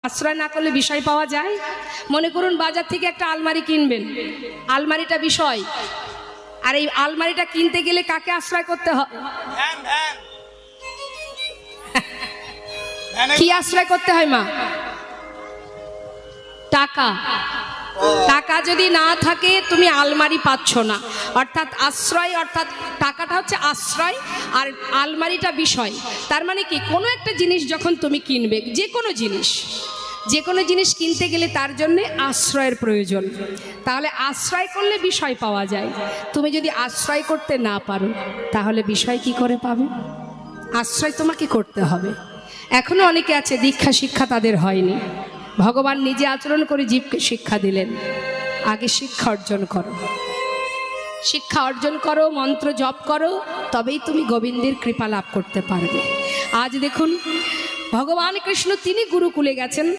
আশ্রয় না করলে বিষয় পাওয়া যায়। মনে করুন বাজার থেকে একটা আলমারি কিনবেন, আলমারিটা বিষয়, আর এই আলমারিটা কিনতে গেলে কাকে আশ্রয় করতে হয়? কি আশ্রয় করতে হয় মা? টাকা। টাকা যদি না থাকে তুমি আলমারি পাচ্ছ না। অর্থাৎ আশ্রয়, অর্থাৎ টাকাটা হচ্ছে আশ্রয় আর আলমারিটা বিষয়। তার মানে কি, কোনো একটা জিনিস যখন তুমি কিনবে, যে কোনো জিনিস কিনতে গেলে তার জন্য আশ্রয়ের প্রয়োজন। তাহলে আশ্রয় করলে বিষয় পাওয়া যায়। তুমি যদি আশ্রয় করতে না পারো তাহলে বিষয় কি করে পাবে? আশ্রয় তোমাকে করতে হবে। এখনো অনেকে আছে দীক্ষা শিক্ষা তাদের হয়নি। ভগবান নিজে আচরণ করে জীবকে শিক্ষা দিলেন। আগে শিক্ষা অর্জন করো, শিক্ষা অর্জন করো, মন্ত্র জপ করো, তবেই তুমি গোবিন্দের কৃপা লাভ করতে পারবে। আজ দেখুন ভগবান কৃষ্ণ তিনি গুরুকুলে গেছেন।